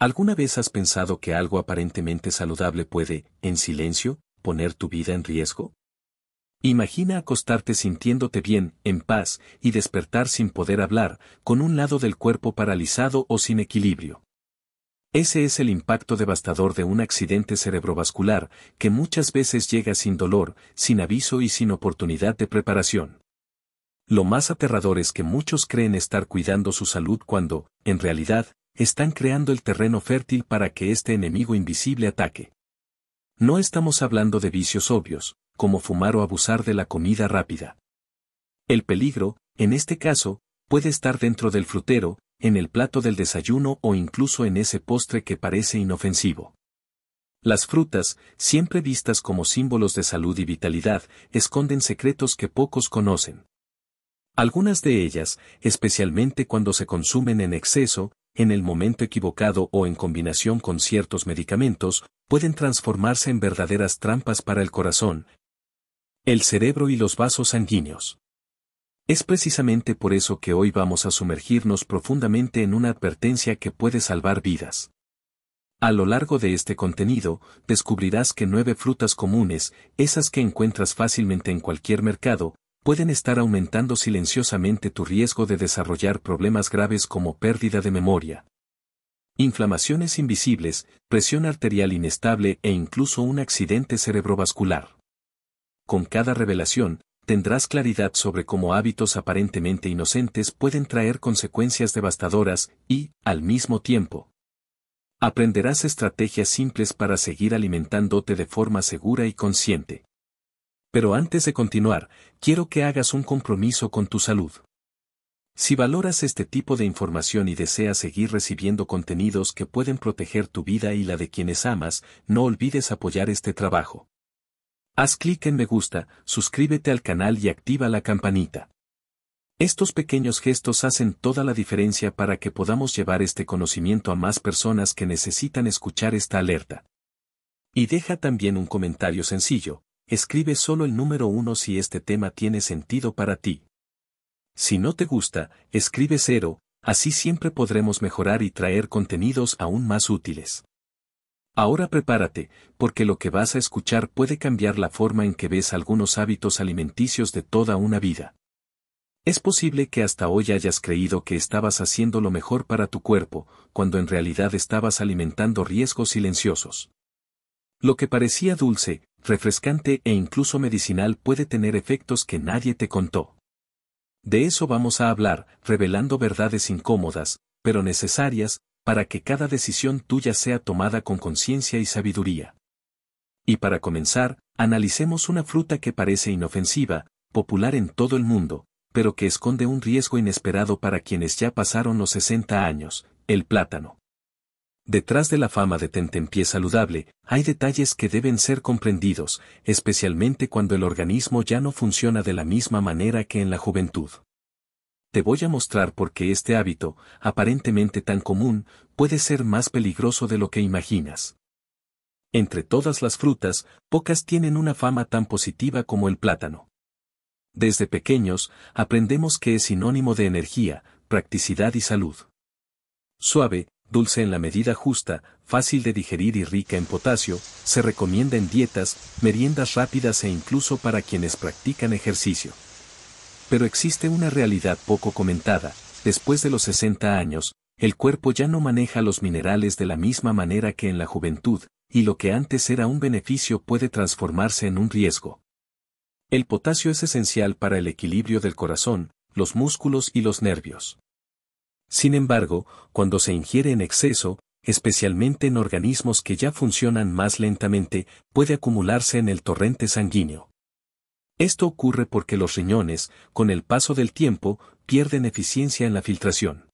¿Alguna vez has pensado que algo aparentemente saludable puede, en silencio, poner tu vida en riesgo? Imagina acostarte sintiéndote bien, en paz, y despertar sin poder hablar, con un lado del cuerpo paralizado o sin equilibrio. Ese es el impacto devastador de un accidente cerebrovascular, que muchas veces llega sin dolor, sin aviso y sin oportunidad de preparación. Lo más aterrador es que muchos creen estar cuidando su salud cuando, en realidad, están creando el terreno fértil para que este enemigo invisible ataque. No estamos hablando de vicios obvios, como fumar o abusar de la comida rápida. El peligro, en este caso, puede estar dentro del frutero, en el plato del desayuno o incluso en ese postre que parece inofensivo. Las frutas, siempre vistas como símbolos de salud y vitalidad, esconden secretos que pocos conocen. Algunas de ellas, especialmente cuando se consumen en exceso, en el momento equivocado o en combinación con ciertos medicamentos, pueden transformarse en verdaderas trampas para el corazón, el cerebro y los vasos sanguíneos. Es precisamente por eso que hoy vamos a sumergirnos profundamente en una advertencia que puede salvar vidas. A lo largo de este contenido, descubrirás que 9 frutas comunes, esas que encuentras fácilmente en cualquier mercado, pueden estar aumentando silenciosamente tu riesgo de desarrollar problemas graves como pérdida de memoria, inflamaciones invisibles, presión arterial inestable e incluso un accidente cerebrovascular. Con cada revelación, tendrás claridad sobre cómo hábitos aparentemente inocentes pueden traer consecuencias devastadoras y, al mismo tiempo, aprenderás estrategias simples para seguir alimentándote de forma segura y consciente. Pero antes de continuar, quiero que hagas un compromiso con tu salud. Si valoras este tipo de información y deseas seguir recibiendo contenidos que pueden proteger tu vida y la de quienes amas, no olvides apoyar este trabajo. Haz clic en me gusta, suscríbete al canal y activa la campanita. Estos pequeños gestos hacen toda la diferencia para que podamos llevar este conocimiento a más personas que necesitan escuchar esta alerta. Y deja también un comentario sencillo. Escribe solo el número 1 si este tema tiene sentido para ti. Si no te gusta, escribe 0, así siempre podremos mejorar y traer contenidos aún más útiles. Ahora prepárate, porque lo que vas a escuchar puede cambiar la forma en que ves algunos hábitos alimenticios de toda una vida. Es posible que hasta hoy hayas creído que estabas haciendo lo mejor para tu cuerpo, cuando en realidad estabas alimentando riesgos silenciosos. Lo que parecía dulce, refrescante e incluso medicinal puede tener efectos que nadie te contó. De eso vamos a hablar, revelando verdades incómodas, pero necesarias, para que cada decisión tuya sea tomada con conciencia y sabiduría. Y para comenzar, analicemos una fruta que parece inofensiva, popular en todo el mundo, pero que esconde un riesgo inesperado para quienes ya pasaron los 60 años, el plátano. Detrás de la fama de tentempié saludable, hay detalles que deben ser comprendidos, especialmente cuando el organismo ya no funciona de la misma manera que en la juventud. Te voy a mostrar por qué este hábito, aparentemente tan común, puede ser más peligroso de lo que imaginas. Entre todas las frutas, pocas tienen una fama tan positiva como el plátano. Desde pequeños, aprendemos que es sinónimo de energía, practicidad y salud. Suave, dulce en la medida justa, fácil de digerir y rica en potasio, se recomienda en dietas, meriendas rápidas e incluso para quienes practican ejercicio. Pero existe una realidad poco comentada: después de los 60 años, el cuerpo ya no maneja los minerales de la misma manera que en la juventud, y lo que antes era un beneficio puede transformarse en un riesgo. El potasio es esencial para el equilibrio del corazón, los músculos y los nervios. Sin embargo, cuando se ingiere en exceso, especialmente en organismos que ya funcionan más lentamente, puede acumularse en el torrente sanguíneo. Esto ocurre porque los riñones, con el paso del tiempo, pierden eficiencia en la filtración.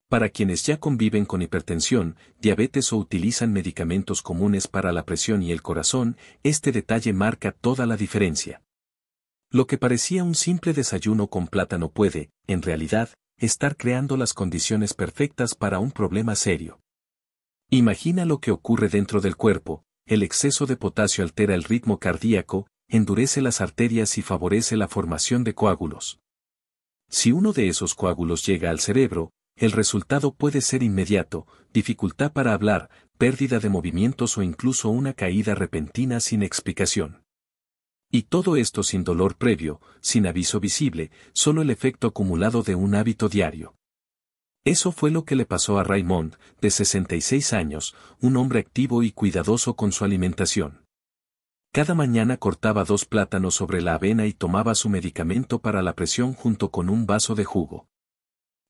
Para quienes ya conviven con hipertensión, diabetes o utilizan medicamentos comunes para la presión y el corazón, este detalle marca toda la diferencia. Lo que parecía un simple desayuno con plátano puede, en realidad, estar creando las condiciones perfectas para un problema serio. Imagina lo que ocurre dentro del cuerpo: el exceso de potasio altera el ritmo cardíaco, endurece las arterias y favorece la formación de coágulos. Si uno de esos coágulos llega al cerebro, el resultado puede ser inmediato: dificultad para hablar, pérdida de movimientos o incluso una caída repentina sin explicación. Y todo esto sin dolor previo, sin aviso visible, solo el efecto acumulado de un hábito diario. Eso fue lo que le pasó a Raymond, de 66 años, un hombre activo y cuidadoso con su alimentación. Cada mañana cortaba 2 plátanos sobre la avena y tomaba su medicamento para la presión junto con un vaso de jugo.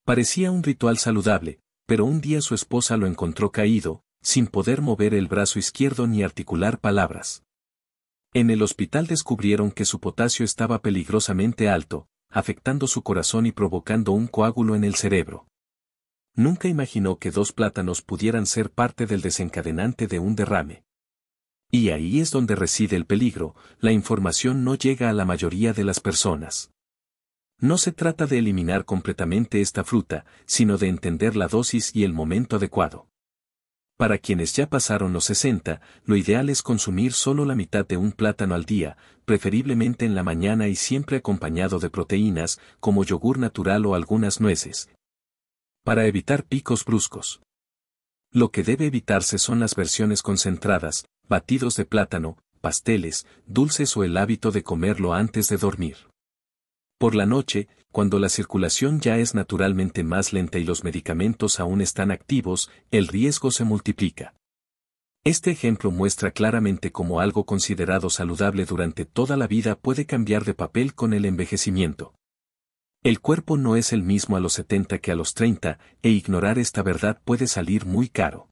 Parecía un ritual saludable, pero un día su esposa lo encontró caído, sin poder mover el brazo izquierdo ni articular palabras. En el hospital descubrieron que su potasio estaba peligrosamente alto, afectando su corazón y provocando un coágulo en el cerebro. Nunca imaginó que 2 plátanos pudieran ser parte del desencadenante de un derrame. Y ahí es donde reside el peligro: la información no llega a la mayoría de las personas. No se trata de eliminar completamente esta fruta, sino de entender la dosis y el momento adecuado. Para quienes ya pasaron los 60, lo ideal es consumir solo la mitad de un plátano al día, preferiblemente en la mañana y siempre acompañado de proteínas, como yogur natural o algunas nueces, para evitar picos bruscos. Lo que debe evitarse son las versiones concentradas, batidos de plátano, pasteles, dulces o el hábito de comerlo antes de dormir. Por la noche, cuando la circulación ya es naturalmente más lenta y los medicamentos aún están activos, el riesgo se multiplica. Este ejemplo muestra claramente cómo algo considerado saludable durante toda la vida puede cambiar de papel con el envejecimiento. El cuerpo no es el mismo a los 70 que a los 30, e ignorar esta verdad puede salir muy caro.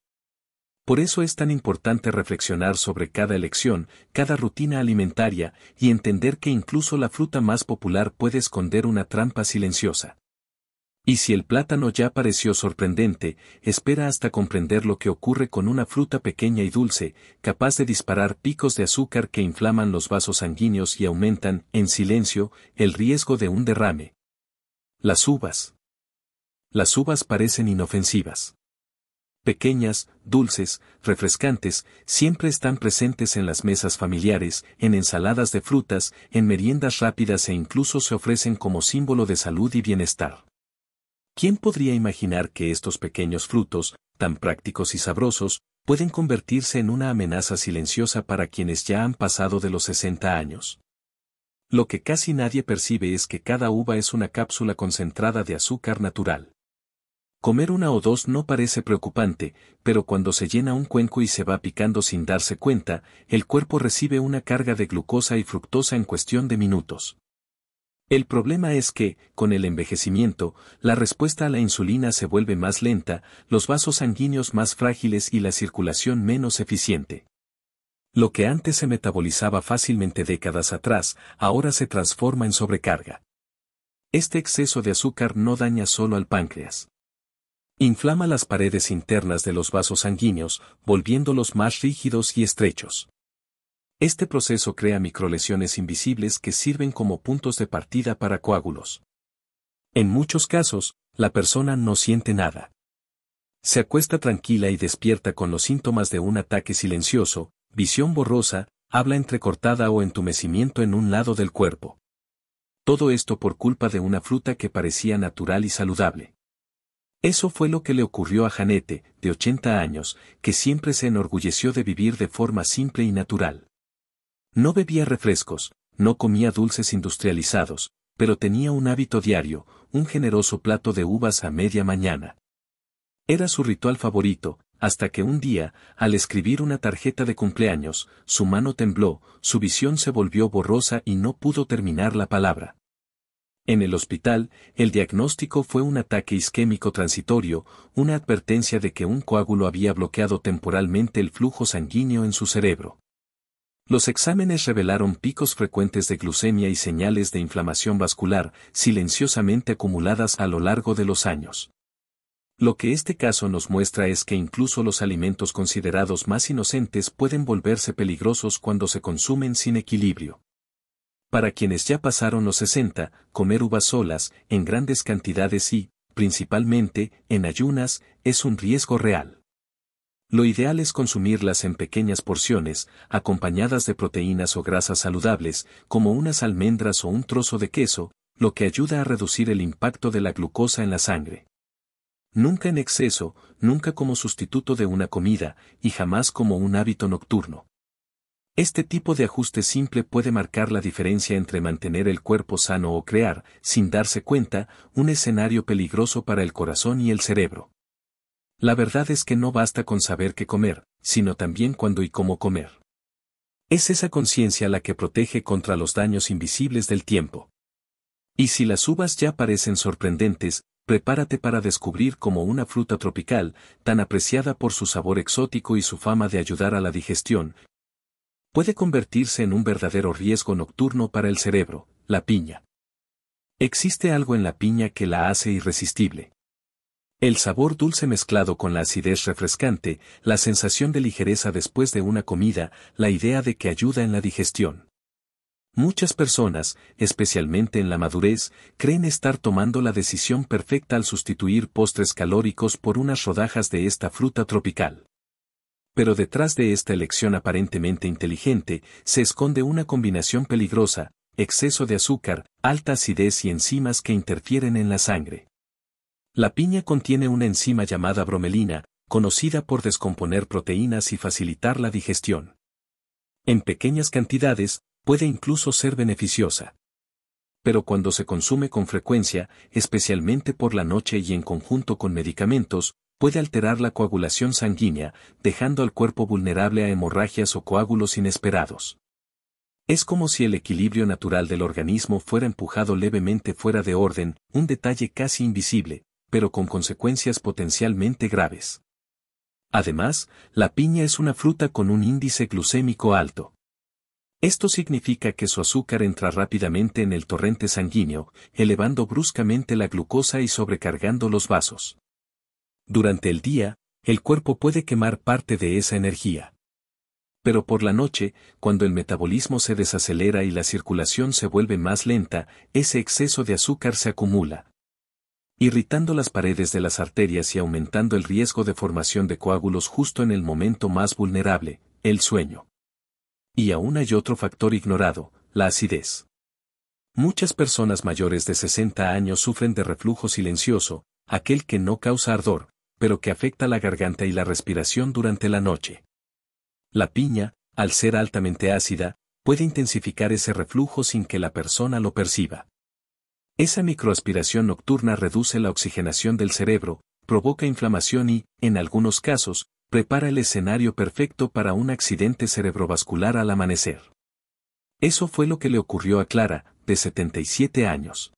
Por eso es tan importante reflexionar sobre cada elección, cada rutina alimentaria, y entender que incluso la fruta más popular puede esconder una trampa silenciosa. Y si el plátano ya pareció sorprendente, espera hasta comprender lo que ocurre con una fruta pequeña y dulce, capaz de disparar picos de azúcar que inflaman los vasos sanguíneos y aumentan, en silencio, el riesgo de un derrame. Las uvas. Las uvas parecen inofensivas. Pequeñas, dulces, refrescantes, siempre están presentes en las mesas familiares, en ensaladas de frutas, en meriendas rápidas e incluso se ofrecen como símbolo de salud y bienestar. ¿Quién podría imaginar que estos pequeños frutos, tan prácticos y sabrosos, pueden convertirse en una amenaza silenciosa para quienes ya han pasado de los 60 años? Lo que casi nadie percibe es que cada uva es una cápsula concentrada de azúcar natural. Comer 1 o 2 no parece preocupante, pero cuando se llena un cuenco y se va picando sin darse cuenta, el cuerpo recibe una carga de glucosa y fructosa en cuestión de minutos. El problema es que, con el envejecimiento, la respuesta a la insulina se vuelve más lenta, los vasos sanguíneos más frágiles y la circulación menos eficiente. Lo que antes se metabolizaba fácilmente décadas atrás, ahora se transforma en sobrecarga. Este exceso de azúcar no daña solo al páncreas. Inflama las paredes internas de los vasos sanguíneos, volviéndolos más rígidos y estrechos. Este proceso crea microlesiones invisibles que sirven como puntos de partida para coágulos. En muchos casos, la persona no siente nada. Se acuesta tranquila y despierta con los síntomas de un ataque silencioso, visión borrosa, habla entrecortada o entumecimiento en un lado del cuerpo. Todo esto por culpa de una fruta que parecía natural y saludable. Eso fue lo que le ocurrió a Janete, de 80 años, que siempre se enorgulleció de vivir de forma simple y natural. No bebía refrescos, no comía dulces industrializados, pero tenía un hábito diario, un generoso plato de uvas a media mañana. Era su ritual favorito, hasta que un día, al escribir una tarjeta de cumpleaños, su mano tembló, su visión se volvió borrosa y no pudo terminar la palabra. En el hospital, el diagnóstico fue un ataque isquémico transitorio, una advertencia de que un coágulo había bloqueado temporalmente el flujo sanguíneo en su cerebro. Los exámenes revelaron picos frecuentes de glucemia y señales de inflamación vascular, silenciosamente acumuladas a lo largo de los años. Lo que este caso nos muestra es que incluso los alimentos considerados más inocentes pueden volverse peligrosos cuando se consumen sin equilibrio. Para quienes ya pasaron los 60, comer uvas solas, en grandes cantidades y, principalmente, en ayunas, es un riesgo real. Lo ideal es consumirlas en pequeñas porciones, acompañadas de proteínas o grasas saludables, como unas almendras o un trozo de queso, lo que ayuda a reducir el impacto de la glucosa en la sangre. Nunca en exceso, nunca como sustituto de una comida, y jamás como un hábito nocturno. Este tipo de ajuste simple puede marcar la diferencia entre mantener el cuerpo sano o crear, sin darse cuenta, un escenario peligroso para el corazón y el cerebro. La verdad es que no basta con saber qué comer, sino también cuándo y cómo comer. Es esa conciencia la que protege contra los daños invisibles del tiempo. Y si las uvas ya parecen sorprendentes, prepárate para descubrir cómo una fruta tropical, tan apreciada por su sabor exótico y su fama de ayudar a la digestión, puede convertirse en un verdadero riesgo nocturno para el cerebro, la piña. Existe algo en la piña que la hace irresistible. El sabor dulce mezclado con la acidez refrescante, la sensación de ligereza después de una comida, la idea de que ayuda en la digestión. Muchas personas, especialmente en la madurez, creen estar tomando la decisión perfecta al sustituir postres calóricos por unas rodajas de esta fruta tropical. Pero detrás de esta elección aparentemente inteligente, se esconde una combinación peligrosa: exceso de azúcar, alta acidez y enzimas que interfieren en la sangre. La piña contiene una enzima llamada bromelina, conocida por descomponer proteínas y facilitar la digestión. En pequeñas cantidades, puede incluso ser beneficiosa. Pero cuando se consume con frecuencia, especialmente por la noche y en conjunto con medicamentos, puede alterar la coagulación sanguínea, dejando al cuerpo vulnerable a hemorragias o coágulos inesperados. Es como si el equilibrio natural del organismo fuera empujado levemente fuera de orden, un detalle casi invisible, pero con consecuencias potencialmente graves. Además, la piña es una fruta con un índice glucémico alto. Esto significa que su azúcar entra rápidamente en el torrente sanguíneo, elevando bruscamente la glucosa y sobrecargando los vasos. Durante el día, el cuerpo puede quemar parte de esa energía. Pero por la noche, cuando el metabolismo se desacelera y la circulación se vuelve más lenta, ese exceso de azúcar se acumula, irritando las paredes de las arterias y aumentando el riesgo de formación de coágulos justo en el momento más vulnerable, el sueño. Y aún hay otro factor ignorado: la acidez. Muchas personas mayores de 60 años sufren de reflujo silencioso, aquel que no causa ardor, pero que afecta la garganta y la respiración durante la noche. La piña, al ser altamente ácida, puede intensificar ese reflujo sin que la persona lo perciba. Esa microaspiración nocturna reduce la oxigenación del cerebro, provoca inflamación y, en algunos casos, prepara el escenario perfecto para un accidente cerebrovascular al amanecer. Eso fue lo que le ocurrió a Clara, de 77 años.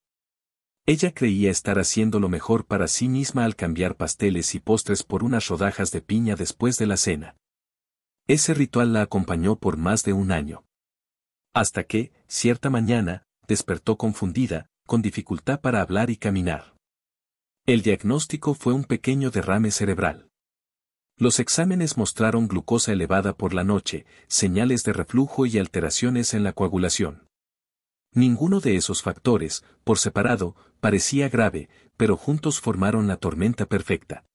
Ella creía estar haciendo lo mejor para sí misma al cambiar pasteles y postres por unas rodajas de piña después de la cena. Ese ritual la acompañó por más de un año. Hasta que, cierta mañana, despertó confundida, con dificultad para hablar y caminar. El diagnóstico fue un pequeño derrame cerebral. Los exámenes mostraron glucosa elevada por la noche, señales de reflujo y alteraciones en la coagulación. Ninguno de esos factores, por separado, parecía grave, pero juntos formaron la tormenta perfecta.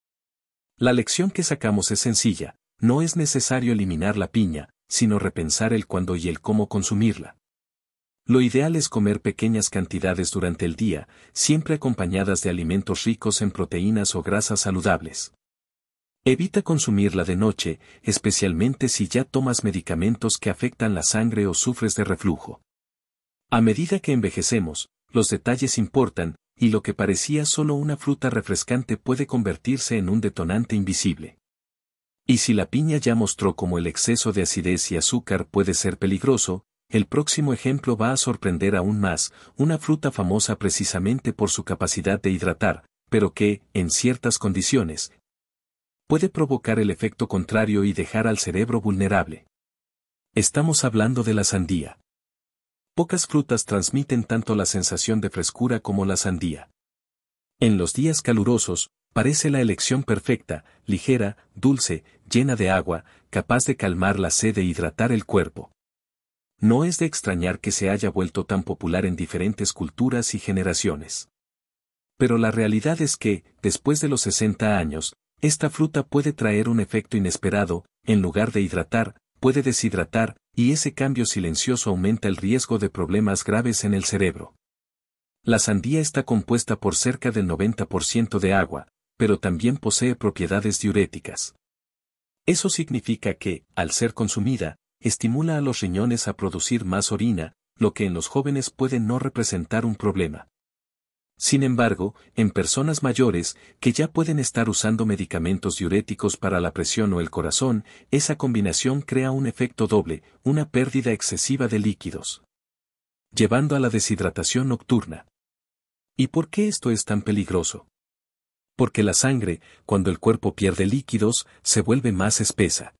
La lección que sacamos es sencilla: no es necesario eliminar la piña, sino repensar el cuándo y el cómo consumirla. Lo ideal es comer pequeñas cantidades durante el día, siempre acompañadas de alimentos ricos en proteínas o grasas saludables. Evita consumirla de noche, especialmente si ya tomas medicamentos que afectan la sangre o sufres de reflujo. A medida que envejecemos, los detalles importan, y lo que parecía solo una fruta refrescante puede convertirse en un detonante invisible. Y si la piña ya mostró cómo el exceso de acidez y azúcar puede ser peligroso, el próximo ejemplo va a sorprender aún más: una fruta famosa precisamente por su capacidad de hidratar, pero que, en ciertas condiciones, puede provocar el efecto contrario y dejar al cerebro vulnerable. Estamos hablando de la sandía. Pocas frutas transmiten tanto la sensación de frescura como la sandía. En los días calurosos, parece la elección perfecta: ligera, dulce, llena de agua, capaz de calmar la sed e hidratar el cuerpo. No es de extrañar que se haya vuelto tan popular en diferentes culturas y generaciones. Pero la realidad es que, después de los 60 años, esta fruta puede traer un efecto inesperado: en lugar de hidratar, puede deshidratar, y ese cambio silencioso aumenta el riesgo de problemas graves en el cerebro. La sandía está compuesta por cerca del 90% de agua, pero también posee propiedades diuréticas. Eso significa que, al ser consumida, estimula a los riñones a producir más orina, lo que en los jóvenes puede no representar un problema. Sin embargo, en personas mayores, que ya pueden estar usando medicamentos diuréticos para la presión o el corazón, esa combinación crea un efecto doble, una pérdida excesiva de líquidos, llevando a la deshidratación nocturna. ¿Y por qué esto es tan peligroso? Porque la sangre, cuando el cuerpo pierde líquidos, se vuelve más espesa.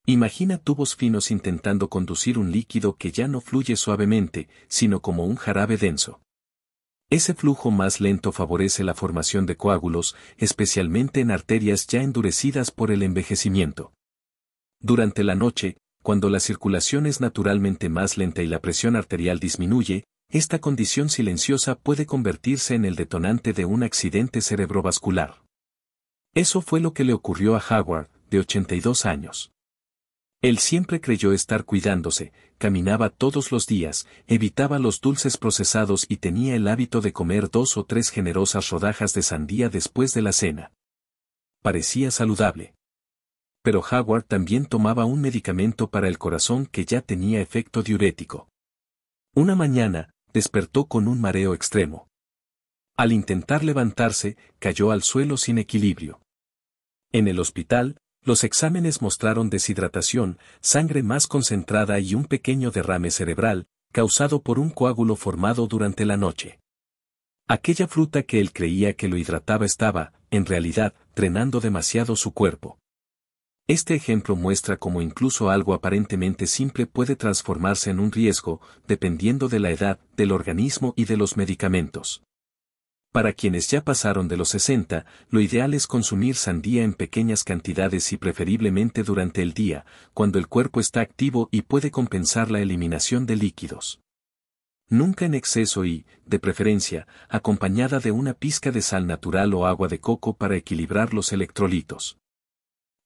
Imagina tubos finos intentando conducir un líquido que ya no fluye suavemente, sino como un jarabe denso. Ese flujo más lento favorece la formación de coágulos, especialmente en arterias ya endurecidas por el envejecimiento. Durante la noche, cuando la circulación es naturalmente más lenta y la presión arterial disminuye, esta condición silenciosa puede convertirse en el detonante de un accidente cerebrovascular. Eso fue lo que le ocurrió a Howard, de 82 años. Él siempre creyó estar cuidándose, caminaba todos los días, evitaba los dulces procesados y tenía el hábito de comer 2 o 3 generosas rodajas de sandía después de la cena. Parecía saludable. Pero Howard también tomaba un medicamento para el corazón que ya tenía efecto diurético. Una mañana, despertó con un mareo extremo. Al intentar levantarse, cayó al suelo sin equilibrio. En el hospital, los exámenes mostraron deshidratación, sangre más concentrada y un pequeño derrame cerebral, causado por un coágulo formado durante la noche. Aquella fruta que él creía que lo hidrataba estaba, en realidad, drenando demasiado su cuerpo. Este ejemplo muestra cómo incluso algo aparentemente simple puede transformarse en un riesgo, dependiendo de la edad, del organismo y de los medicamentos. Para quienes ya pasaron de los 60, lo ideal es consumir sandía en pequeñas cantidades y preferiblemente durante el día, cuando el cuerpo está activo y puede compensar la eliminación de líquidos. Nunca en exceso y, de preferencia, acompañada de una pizca de sal natural o agua de coco para equilibrar los electrolitos.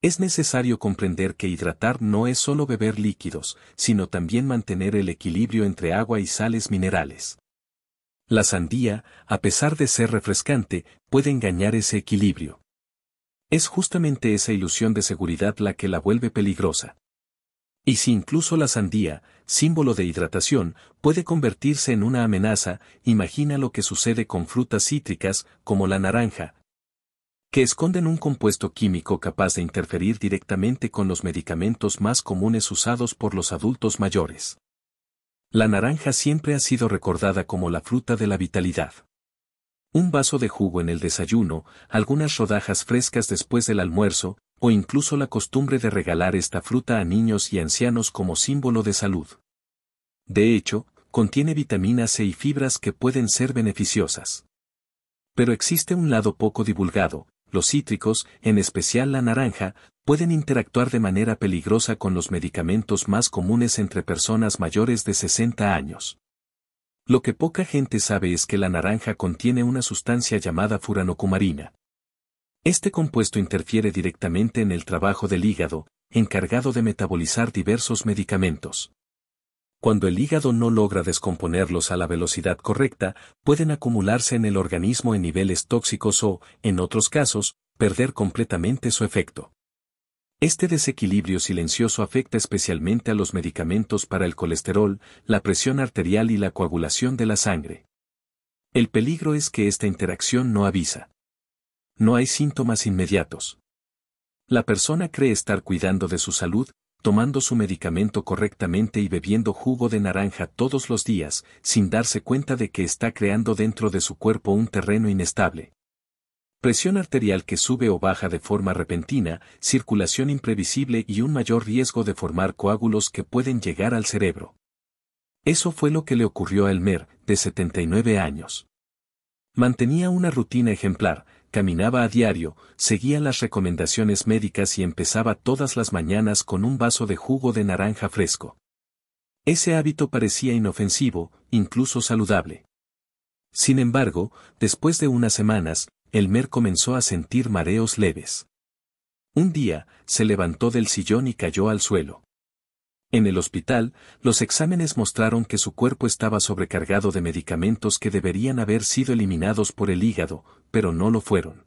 Es necesario comprender que hidratar no es solo beber líquidos, sino también mantener el equilibrio entre agua y sales minerales. La sandía, a pesar de ser refrescante, puede engañar ese equilibrio. Es justamente esa ilusión de seguridad la que la vuelve peligrosa. Y si incluso la sandía, símbolo de hidratación, puede convertirse en una amenaza, imagina lo que sucede con frutas cítricas, como la naranja, que esconden un compuesto químico capaz de interferir directamente con los medicamentos más comunes usados por los adultos mayores. La naranja siempre ha sido recordada como la fruta de la vitalidad. Un vaso de jugo en el desayuno, algunas rodajas frescas después del almuerzo, o incluso la costumbre de regalar esta fruta a niños y ancianos como símbolo de salud. De hecho, contiene vitamina C y fibras que pueden ser beneficiosas. Pero existe un lado poco divulgado. Los cítricos, en especial la naranja, pueden interactuar de manera peligrosa con los medicamentos más comunes entre personas mayores de 60 años. Lo que poca gente sabe es que la naranja contiene una sustancia llamada furanocumarina. Este compuesto interfiere directamente en el trabajo del hígado, encargado de metabolizar diversos medicamentos. Cuando el hígado no logra descomponerlos a la velocidad correcta, pueden acumularse en el organismo en niveles tóxicos o, en otros casos, perder completamente su efecto. Este desequilibrio silencioso afecta especialmente a los medicamentos para el colesterol, la presión arterial y la coagulación de la sangre. El peligro es que esta interacción no avisa. No hay síntomas inmediatos. La persona cree estar cuidando de su salud, tomando su medicamento correctamente y bebiendo jugo de naranja todos los días, sin darse cuenta de que está creando dentro de su cuerpo un terreno inestable. Presión arterial que sube o baja de forma repentina, circulación imprevisible y un mayor riesgo de formar coágulos que pueden llegar al cerebro. Eso fue lo que le ocurrió a Elmer, de 79 años. Mantenía una rutina ejemplar, caminaba a diario, seguía las recomendaciones médicas y empezaba todas las mañanas con un vaso de jugo de naranja fresco. Ese hábito parecía inofensivo, incluso saludable. Sin embargo, después de unas semanas, Elmer comenzó a sentir mareos leves. Un día, se levantó del sillón y cayó al suelo. En el hospital, los exámenes mostraron que su cuerpo estaba sobrecargado de medicamentos que deberían haber sido eliminados por el hígado, pero no lo fueron.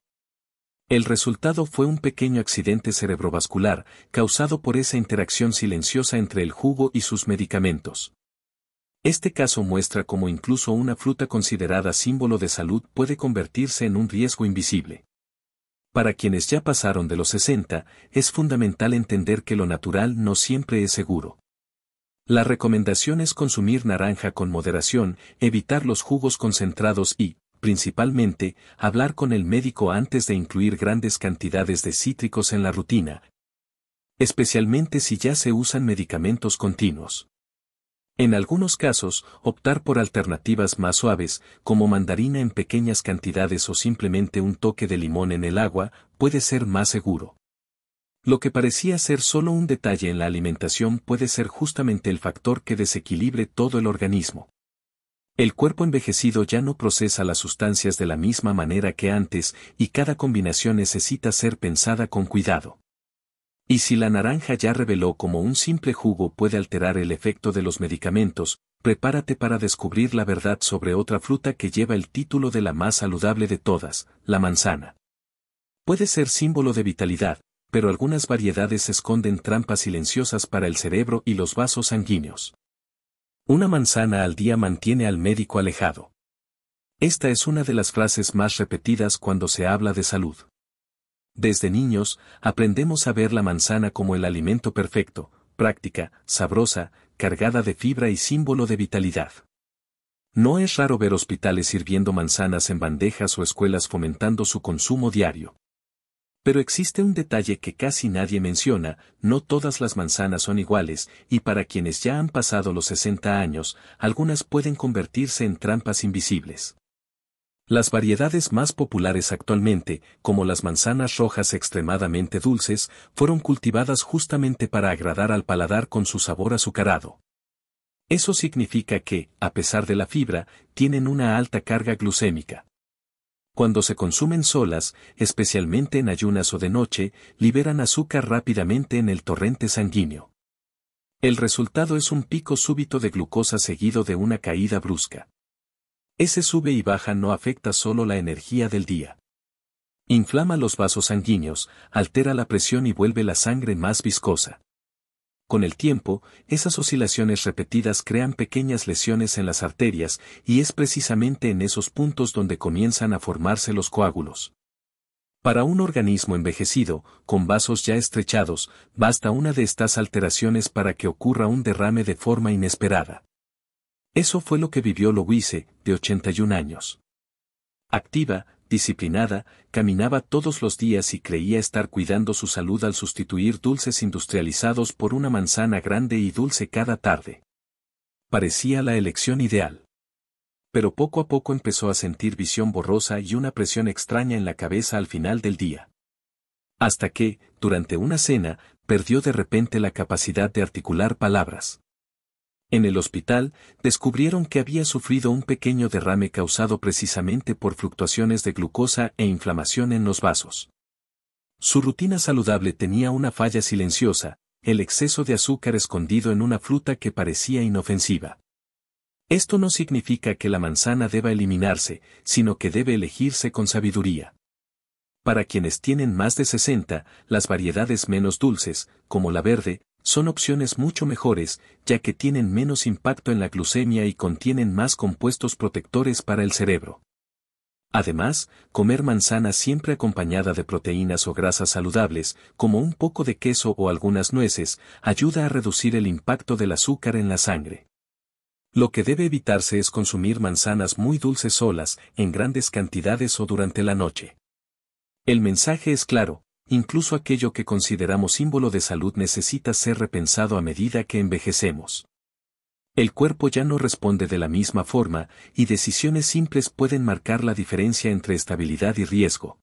El resultado fue un pequeño accidente cerebrovascular, causado por esa interacción silenciosa entre el jugo y sus medicamentos. Este caso muestra cómo incluso una fruta considerada símbolo de salud puede convertirse en un riesgo invisible. Para quienes ya pasaron de los 60, es fundamental entender que lo natural no siempre es seguro. La recomendación es consumir naranja con moderación, evitar los jugos concentrados y, principalmente, hablar con el médico antes de incluir grandes cantidades de cítricos en la rutina, especialmente si ya se usan medicamentos continuos. En algunos casos, optar por alternativas más suaves, como mandarina en pequeñas cantidades o simplemente un toque de limón en el agua, puede ser más seguro. Lo que parecía ser solo un detalle en la alimentación puede ser justamente el factor que desequilibre todo el organismo. El cuerpo envejecido ya no procesa las sustancias de la misma manera que antes y cada combinación necesita ser pensada con cuidado. Y si la naranja ya reveló cómo un simple jugo puede alterar el efecto de los medicamentos, prepárate para descubrir la verdad sobre otra fruta que lleva el título de la más saludable de todas, la manzana. Puede ser símbolo de vitalidad, pero algunas variedades esconden trampas silenciosas para el cerebro y los vasos sanguíneos. Una manzana al día mantiene al médico alejado. Esta es una de las frases más repetidas cuando se habla de salud. Desde niños, aprendemos a ver la manzana como el alimento perfecto, práctica, sabrosa, cargada de fibra y símbolo de vitalidad. No es raro ver hospitales sirviendo manzanas en bandejas o escuelas fomentando su consumo diario. Pero existe un detalle que casi nadie menciona: no todas las manzanas son iguales, y para quienes ya han pasado los 60 años, algunas pueden convertirse en trampas invisibles. Las variedades más populares actualmente, como las manzanas rojas extremadamente dulces, fueron cultivadas justamente para agradar al paladar con su sabor azucarado. Eso significa que, a pesar de la fibra, tienen una alta carga glucémica. Cuando se consumen solas, especialmente en ayunas o de noche, liberan azúcar rápidamente en el torrente sanguíneo. El resultado es un pico súbito de glucosa seguido de una caída brusca. Ese sube y baja no afecta solo la energía del día. Inflama los vasos sanguíneos, altera la presión y vuelve la sangre más viscosa. Con el tiempo, esas oscilaciones repetidas crean pequeñas lesiones en las arterias, y es precisamente en esos puntos donde comienzan a formarse los coágulos. Para un organismo envejecido, con vasos ya estrechados, basta una de estas alteraciones para que ocurra un derrame de forma inesperada. Eso fue lo que vivió Louise, de 81 años. Activa, disciplinada, caminaba todos los días y creía estar cuidando su salud al sustituir dulces industrializados por una manzana grande y dulce cada tarde. Parecía la elección ideal. Pero poco a poco empezó a sentir visión borrosa y una presión extraña en la cabeza al final del día. Hasta que, durante una cena, perdió de repente la capacidad de articular palabras. En el hospital, descubrieron que había sufrido un pequeño derrame causado precisamente por fluctuaciones de glucosa e inflamación en los vasos. Su rutina saludable tenía una falla silenciosa: el exceso de azúcar escondido en una fruta que parecía inofensiva. Esto no significa que la manzana deba eliminarse, sino que debe elegirse con sabiduría. Para quienes tienen más de 60, las variedades menos dulces, como la verde, son opciones mucho mejores, ya que tienen menos impacto en la glucemia y contienen más compuestos protectores para el cerebro. Además, comer manzana siempre acompañada de proteínas o grasas saludables, como un poco de queso o algunas nueces, ayuda a reducir el impacto del azúcar en la sangre. Lo que debe evitarse es consumir manzanas muy dulces solas, en grandes cantidades o durante la noche. El mensaje es claro: incluso aquello que consideramos símbolo de salud necesita ser repensado a medida que envejecemos. El cuerpo ya no responde de la misma forma, y decisiones simples pueden marcar la diferencia entre estabilidad y riesgo.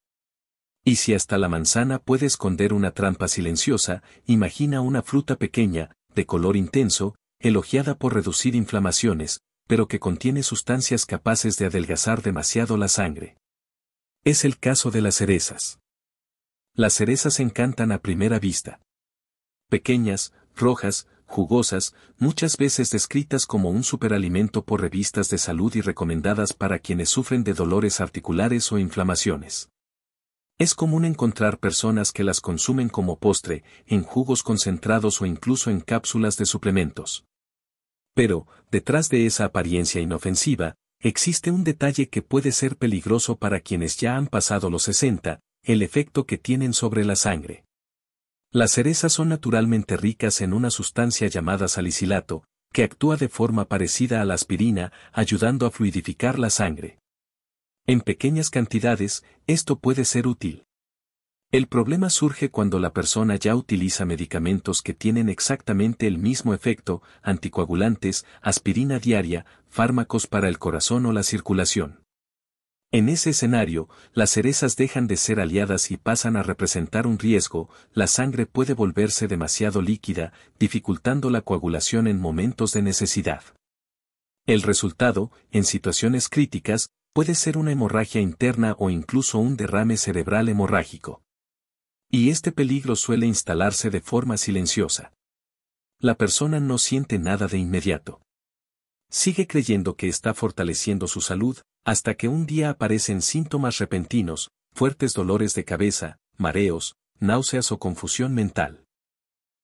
Y si hasta la manzana puede esconder una trampa silenciosa, imagina una fruta pequeña, de color intenso, elogiada por reducir inflamaciones, pero que contiene sustancias capaces de adelgazar demasiado la sangre. Es el caso de las cerezas. Las cerezas encantan a primera vista. Pequeñas, rojas, jugosas, muchas veces descritas como un superalimento por revistas de salud y recomendadas para quienes sufren de dolores articulares o inflamaciones. Es común encontrar personas que las consumen como postre, en jugos concentrados o incluso en cápsulas de suplementos. Pero, detrás de esa apariencia inofensiva, existe un detalle que puede ser peligroso para quienes ya han pasado los 60, el efecto que tienen sobre la sangre. Las cerezas son naturalmente ricas en una sustancia llamada salicilato, que actúa de forma parecida a la aspirina, ayudando a fluidificar la sangre. En pequeñas cantidades, esto puede ser útil. El problema surge cuando la persona ya utiliza medicamentos que tienen exactamente el mismo efecto, anticoagulantes, aspirina diaria, fármacos para el corazón o la circulación. En ese escenario, las cerezas dejan de ser aliadas y pasan a representar un riesgo, la sangre puede volverse demasiado líquida, dificultando la coagulación en momentos de necesidad. El resultado, en situaciones críticas, puede ser una hemorragia interna o incluso un derrame cerebral hemorrágico. Y este peligro suele instalarse de forma silenciosa. La persona no siente nada de inmediato. Sigue creyendo que está fortaleciendo su salud, hasta que un día aparecen síntomas repentinos, fuertes dolores de cabeza, mareos, náuseas o confusión mental.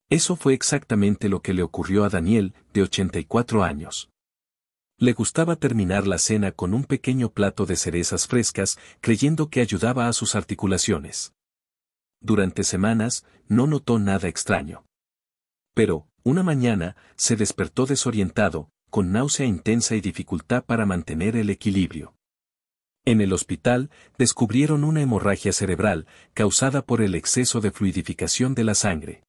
Eso fue exactamente lo que le ocurrió a Daniel, de 84 años. Le gustaba terminar la cena con un pequeño plato de cerezas frescas, creyendo que ayudaba a sus articulaciones. Durante semanas, no notó nada extraño. Pero, una mañana, se despertó desorientado, con náusea intensa y dificultad para mantener el equilibrio. En el hospital, descubrieron una hemorragia cerebral, causada por el exceso de fluidificación de la sangre.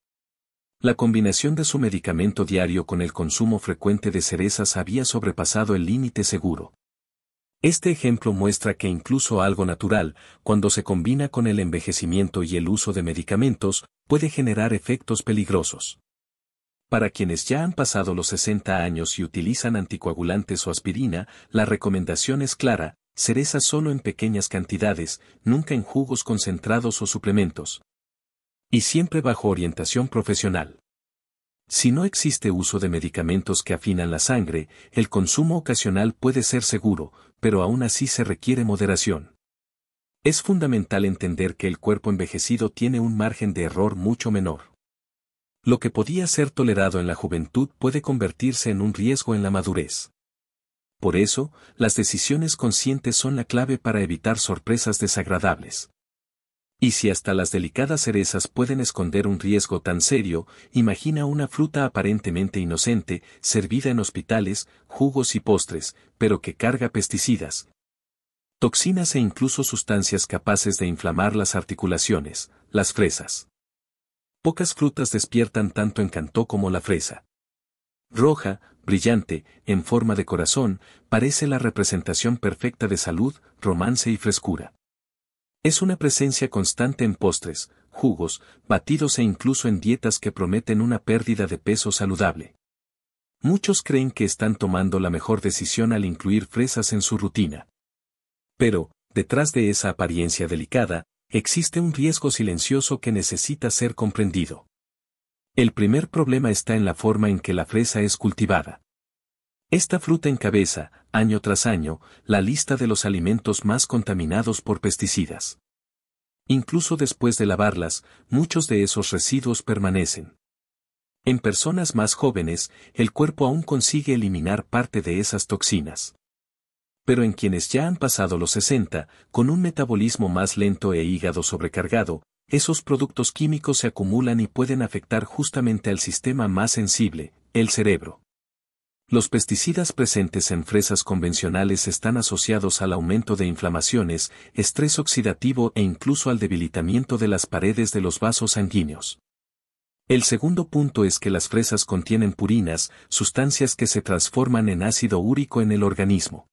La combinación de su medicamento diario con el consumo frecuente de cerezas había sobrepasado el límite seguro. Este ejemplo muestra que incluso algo natural, cuando se combina con el envejecimiento y el uso de medicamentos, puede generar efectos peligrosos. Para quienes ya han pasado los 60 años y utilizan anticoagulantes o aspirina, la recomendación es clara: cerezas solo en pequeñas cantidades, nunca en jugos concentrados o suplementos. Y siempre bajo orientación profesional. Si no existe uso de medicamentos que afinan la sangre, el consumo ocasional puede ser seguro, pero aún así se requiere moderación. Es fundamental entender que el cuerpo envejecido tiene un margen de error mucho menor. Lo que podía ser tolerado en la juventud puede convertirse en un riesgo en la madurez. Por eso, las decisiones conscientes son la clave para evitar sorpresas desagradables. Y si hasta las delicadas cerezas pueden esconder un riesgo tan serio, imagina una fruta aparentemente inocente, servida en hospitales, jugos y postres, pero que carga pesticidas, toxinas e incluso sustancias capaces de inflamar las articulaciones, las fresas. Pocas frutas despiertan tanto encanto como la fresa. Roja, brillante, en forma de corazón, parece la representación perfecta de salud, romance y frescura. Es una presencia constante en postres, jugos, batidos e incluso en dietas que prometen una pérdida de peso saludable. Muchos creen que están tomando la mejor decisión al incluir fresas en su rutina. Pero, detrás de esa apariencia delicada, existe un riesgo silencioso que necesita ser comprendido. El primer problema está en la forma en que la fresa es cultivada. Esta fruta encabeza, año tras año, la lista de los alimentos más contaminados por pesticidas. Incluso después de lavarlas, muchos de esos residuos permanecen. En personas más jóvenes, el cuerpo aún consigue eliminar parte de esas toxinas. Pero en quienes ya han pasado los 60, con un metabolismo más lento e hígado sobrecargado, esos productos químicos se acumulan y pueden afectar justamente al sistema más sensible, el cerebro. Los pesticidas presentes en fresas convencionales están asociados al aumento de inflamaciones, estrés oxidativo e incluso al debilitamiento de las paredes de los vasos sanguíneos. El segundo punto es que las fresas contienen purinas, sustancias que se transforman en ácido úrico en el organismo.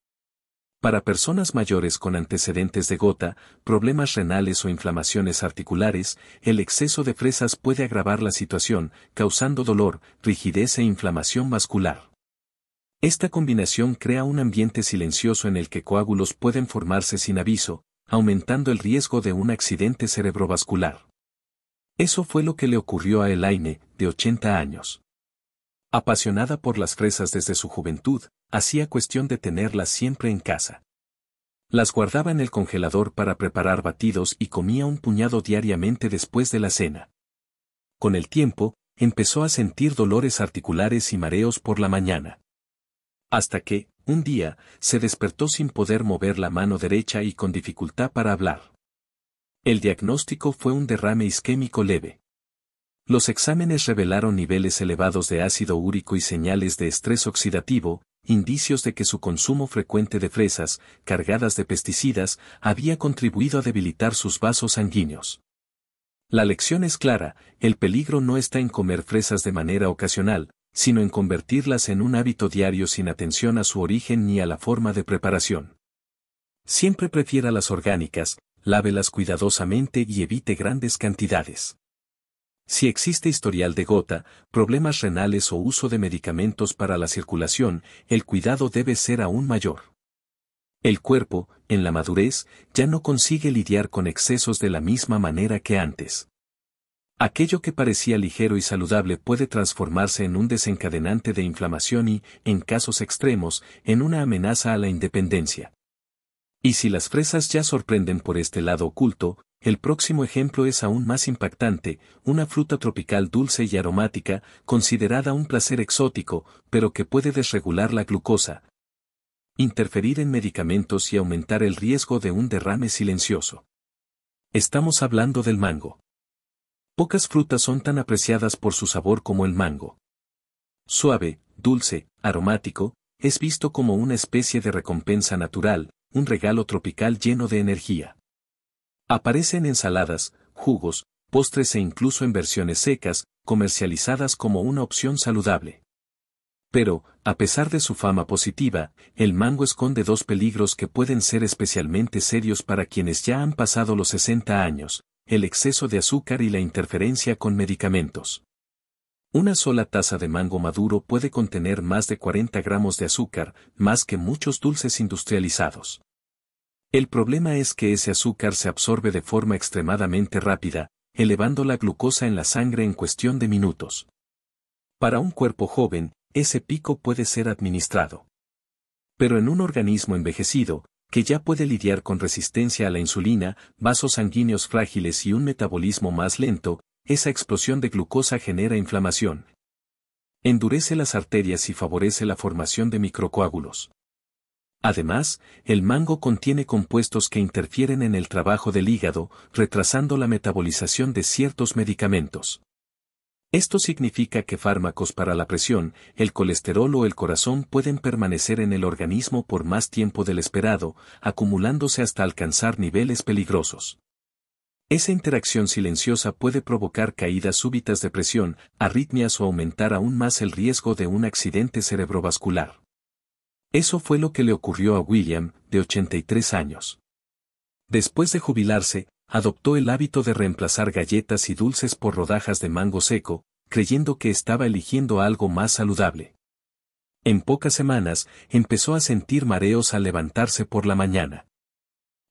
Para personas mayores con antecedentes de gota, problemas renales o inflamaciones articulares, el exceso de fresas puede agravar la situación, causando dolor, rigidez e inflamación vascular. Esta combinación crea un ambiente silencioso en el que coágulos pueden formarse sin aviso, aumentando el riesgo de un accidente cerebrovascular. Eso fue lo que le ocurrió a Elaine, de 80 años. Apasionada por las fresas desde su juventud, hacía cuestión de tenerlas siempre en casa. Las guardaba en el congelador para preparar batidos y comía un puñado diariamente después de la cena. Con el tiempo, empezó a sentir dolores articulares y mareos por la mañana. Hasta que, un día, se despertó sin poder mover la mano derecha y con dificultad para hablar. El diagnóstico fue un derrame isquémico leve. Los exámenes revelaron niveles elevados de ácido úrico y señales de estrés oxidativo, indicios de que su consumo frecuente de fresas, cargadas de pesticidas, había contribuido a debilitar sus vasos sanguíneos. La lección es clara, el peligro no está en comer fresas de manera ocasional, sino en convertirlas en un hábito diario sin atención a su origen ni a la forma de preparación. Siempre prefiera las orgánicas, lávelas cuidadosamente y evite grandes cantidades. Si existe historial de gota, problemas renales o uso de medicamentos para la circulación, el cuidado debe ser aún mayor. El cuerpo, en la madurez, ya no consigue lidiar con excesos de la misma manera que antes. Aquello que parecía ligero y saludable puede transformarse en un desencadenante de inflamación y, en casos extremos, en una amenaza a la independencia. Y si las fresas ya sorprenden por este lado oculto, el próximo ejemplo es aún más impactante, una fruta tropical dulce y aromática, considerada un placer exótico, pero que puede desregular la glucosa, interferir en medicamentos y aumentar el riesgo de un derrame silencioso. Estamos hablando del mango. Pocas frutas son tan apreciadas por su sabor como el mango. Suave, dulce, aromático, es visto como una especie de recompensa natural, un regalo tropical lleno de energía. Aparece en ensaladas, jugos, postres e incluso en versiones secas, comercializadas como una opción saludable. Pero, a pesar de su fama positiva, el mango esconde dos peligros que pueden ser especialmente serios para quienes ya han pasado los 60 años, el exceso de azúcar y la interferencia con medicamentos. Una sola taza de mango maduro puede contener más de 40 gramos de azúcar, más que muchos dulces industrializados. El problema es que ese azúcar se absorbe de forma extremadamente rápida, elevando la glucosa en la sangre en cuestión de minutos. Para un cuerpo joven, ese pico puede ser administrado. Pero en un organismo envejecido, que ya puede lidiar con resistencia a la insulina, vasos sanguíneos frágiles y un metabolismo más lento, esa explosión de glucosa genera inflamación. Endurece las arterias y favorece la formación de microcoágulos. Además, el mango contiene compuestos que interfieren en el trabajo del hígado, retrasando la metabolización de ciertos medicamentos. Esto significa que fármacos para la presión, el colesterol o el corazón pueden permanecer en el organismo por más tiempo del esperado, acumulándose hasta alcanzar niveles peligrosos. Esa interacción silenciosa puede provocar caídas súbitas de presión, arritmias o aumentar aún más el riesgo de un accidente cerebrovascular. Eso fue lo que le ocurrió a William, de 83 años. Después de jubilarse, adoptó el hábito de reemplazar galletas y dulces por rodajas de mango seco, creyendo que estaba eligiendo algo más saludable. En pocas semanas, empezó a sentir mareos al levantarse por la mañana.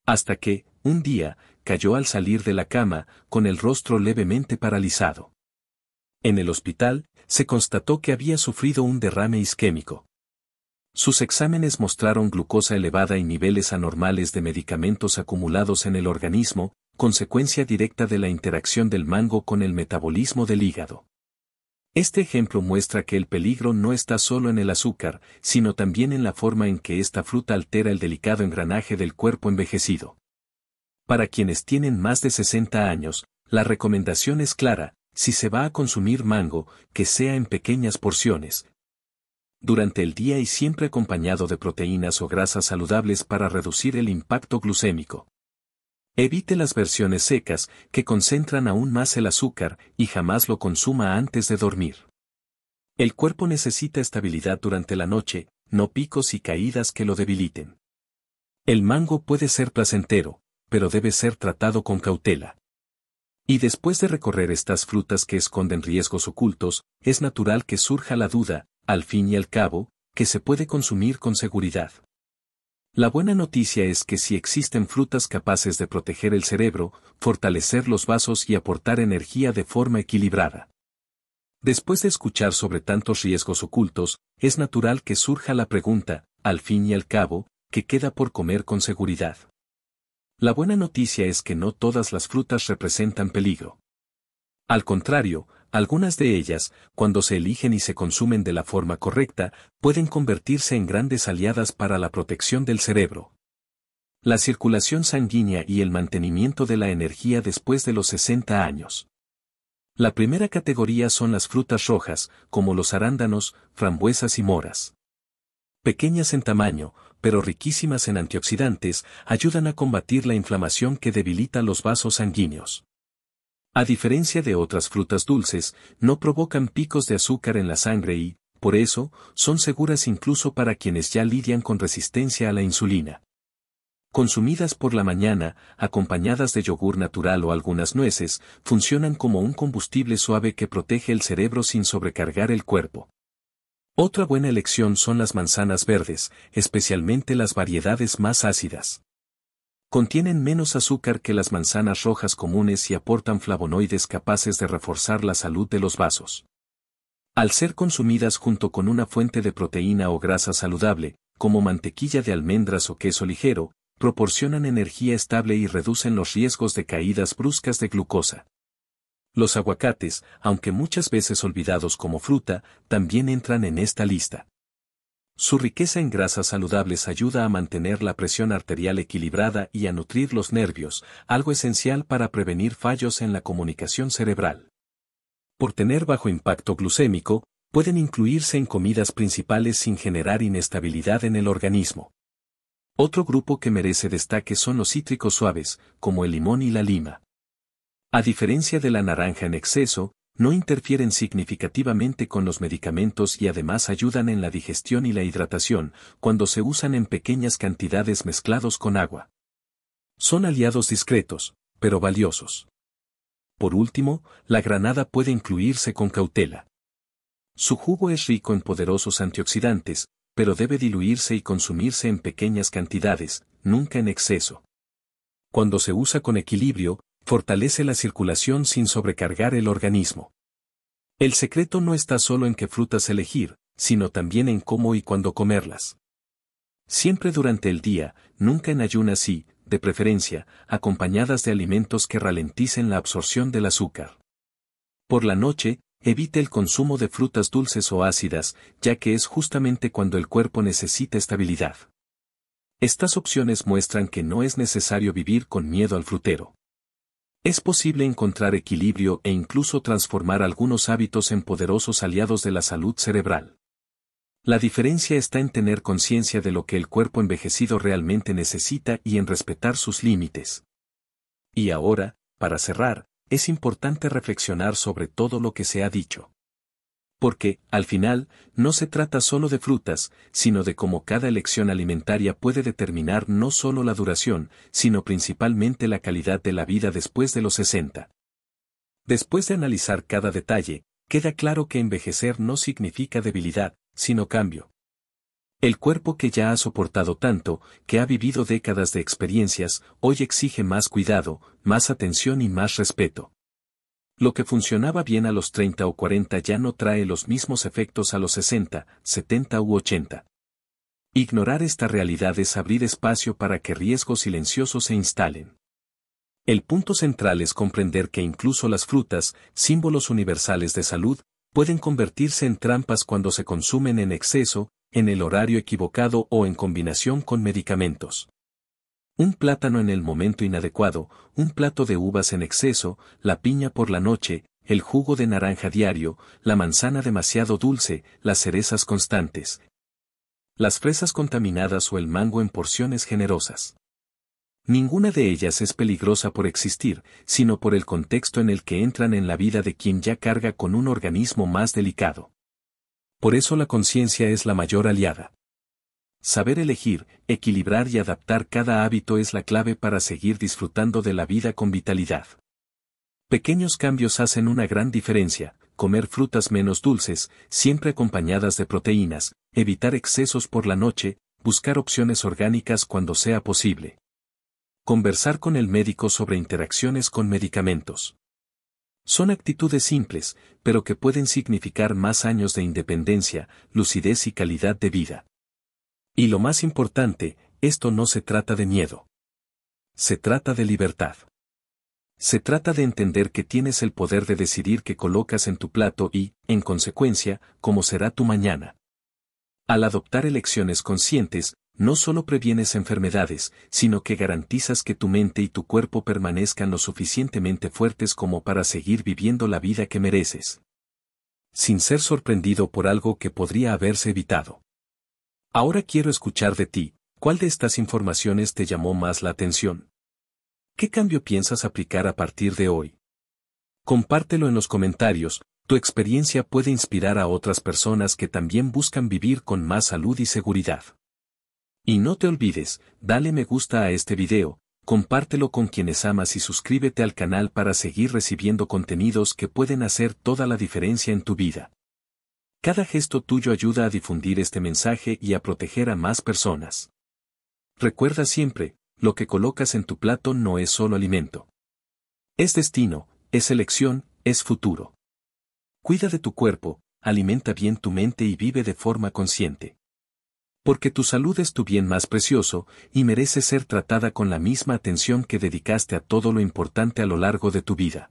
Hasta que, un día, cayó al salir de la cama, con el rostro levemente paralizado. En el hospital, se constató que había sufrido un derrame isquémico. Sus exámenes mostraron glucosa elevada y niveles anormales de medicamentos acumulados en el organismo, consecuencia directa de la interacción del mango con el metabolismo del hígado. Este ejemplo muestra que el peligro no está solo en el azúcar, sino también en la forma en que esta fruta altera el delicado engranaje del cuerpo envejecido. Para quienes tienen más de 60 años, la recomendación es clara: si se va a consumir mango, que sea en pequeñas porciones, durante el día y siempre acompañado de proteínas o grasas saludables para reducir el impacto glucémico. Evite las versiones secas, que concentran aún más el azúcar, y jamás lo consuma antes de dormir. El cuerpo necesita estabilidad durante la noche, no picos y caídas que lo debiliten. El mango puede ser placentero, pero debe ser tratado con cautela. Y después de recorrer estas frutas que esconden riesgos ocultos, es natural que surja la duda, al fin y al cabo, que se puede consumir con seguridad. La buena noticia es que sí existen frutas capaces de proteger el cerebro, fortalecer los vasos y aportar energía de forma equilibrada. Después de escuchar sobre tantos riesgos ocultos, es natural que surja la pregunta, al fin y al cabo, que queda por comer con seguridad. La buena noticia es que no todas las frutas representan peligro. Al contrario, algunas de ellas, cuando se eligen y se consumen de la forma correcta, pueden convertirse en grandes aliadas para la protección del cerebro, la circulación sanguínea y el mantenimiento de la energía después de los 60 años. La primera categoría son las frutas rojas, como los arándanos, frambuesas y moras. Pequeñas en tamaño, pero riquísimas en antioxidantes, ayudan a combatir la inflamación que debilita los vasos sanguíneos. A diferencia de otras frutas dulces, no provocan picos de azúcar en la sangre y, por eso, son seguras incluso para quienes ya lidian con resistencia a la insulina. Consumidas por la mañana, acompañadas de yogur natural o algunas nueces, funcionan como un combustible suave que protege el cerebro sin sobrecargar el cuerpo. Otra buena elección son las manzanas verdes, especialmente las variedades más ácidas. Contienen menos azúcar que las manzanas rojas comunes y aportan flavonoides capaces de reforzar la salud de los vasos. Al ser consumidas junto con una fuente de proteína o grasa saludable, como mantequilla de almendras o queso ligero, proporcionan energía estable y reducen los riesgos de caídas bruscas de glucosa. Los aguacates, aunque muchas veces olvidados como fruta, también entran en esta lista. Su riqueza en grasas saludables ayuda a mantener la presión arterial equilibrada y a nutrir los nervios, algo esencial para prevenir fallos en la comunicación cerebral. Por tener bajo impacto glucémico, pueden incluirse en comidas principales sin generar inestabilidad en el organismo. Otro grupo que merece destaque son los cítricos suaves, como el limón y la lima. A diferencia de la naranja en exceso, no interfieren significativamente con los medicamentos y además ayudan en la digestión y la hidratación, cuando se usan en pequeñas cantidades mezclados con agua. Son aliados discretos, pero valiosos. Por último, la granada puede incluirse con cautela. Su jugo es rico en poderosos antioxidantes, pero debe diluirse y consumirse en pequeñas cantidades, nunca en exceso. Cuando se usa con equilibrio, fortalece la circulación sin sobrecargar el organismo. El secreto no está solo en qué frutas elegir, sino también en cómo y cuándo comerlas. Siempre durante el día, nunca en ayunas y, de preferencia, acompañadas de alimentos que ralenticen la absorción del azúcar. Por la noche, evite el consumo de frutas dulces o ácidas, ya que es justamente cuando el cuerpo necesita estabilidad. Estas opciones muestran que no es necesario vivir con miedo al frutero. Es posible encontrar equilibrio e incluso transformar algunos hábitos en poderosos aliados de la salud cerebral. La diferencia está en tener conciencia de lo que el cuerpo envejecido realmente necesita y en respetar sus límites. Y ahora, para cerrar, es importante reflexionar sobre todo lo que se ha dicho. Porque, al final, no se trata solo de frutas, sino de cómo cada elección alimentaria puede determinar no solo la duración, sino principalmente la calidad de la vida después de los 60. Después de analizar cada detalle, queda claro que envejecer no significa debilidad, sino cambio. El cuerpo que ya ha soportado tanto, que ha vivido décadas de experiencias, hoy exige más cuidado, más atención y más respeto. Lo que funcionaba bien a los 30 o 40 ya no trae los mismos efectos a los 60, 70 u 80. Ignorar esta realidad es abrir espacio para que riesgos silenciosos se instalen. El punto central es comprender que incluso las frutas, símbolos universales de salud, pueden convertirse en trampas cuando se consumen en exceso, en el horario equivocado o en combinación con medicamentos. Un plátano en el momento inadecuado, un plato de uvas en exceso, la piña por la noche, el jugo de naranja diario, la manzana demasiado dulce, las cerezas constantes, las fresas contaminadas o el mango en porciones generosas. Ninguna de ellas es peligrosa por existir, sino por el contexto en el que entran en la vida de quien ya carga con un organismo más delicado. Por eso la conciencia es la mayor aliada. Saber elegir, equilibrar y adaptar cada hábito es la clave para seguir disfrutando de la vida con vitalidad. Pequeños cambios hacen una gran diferencia: comer frutas menos dulces, siempre acompañadas de proteínas, evitar excesos por la noche, buscar opciones orgánicas cuando sea posible. Conversar con el médico sobre interacciones con medicamentos. Son actitudes simples, pero que pueden significar más años de independencia, lucidez y calidad de vida. Y lo más importante, esto no se trata de miedo. Se trata de libertad. Se trata de entender que tienes el poder de decidir qué colocas en tu plato y, en consecuencia, cómo será tu mañana. Al adoptar elecciones conscientes, no solo previenes enfermedades, sino que garantizas que tu mente y tu cuerpo permanezcan lo suficientemente fuertes como para seguir viviendo la vida que mereces, sin ser sorprendido por algo que podría haberse evitado. Ahora quiero escuchar de ti, ¿cuál de estas informaciones te llamó más la atención? ¿Qué cambio piensas aplicar a partir de hoy? Compártelo en los comentarios, tu experiencia puede inspirar a otras personas que también buscan vivir con más salud y seguridad. Y no te olvides, dale me gusta a este video, compártelo con quienes amas y suscríbete al canal para seguir recibiendo contenidos que pueden hacer toda la diferencia en tu vida. Cada gesto tuyo ayuda a difundir este mensaje y a proteger a más personas. Recuerda siempre, lo que colocas en tu plato no es solo alimento. Es destino, es elección, es futuro. Cuida de tu cuerpo, alimenta bien tu mente y vive de forma consciente. Porque tu salud es tu bien más precioso, y merece ser tratada con la misma atención que dedicaste a todo lo importante a lo largo de tu vida.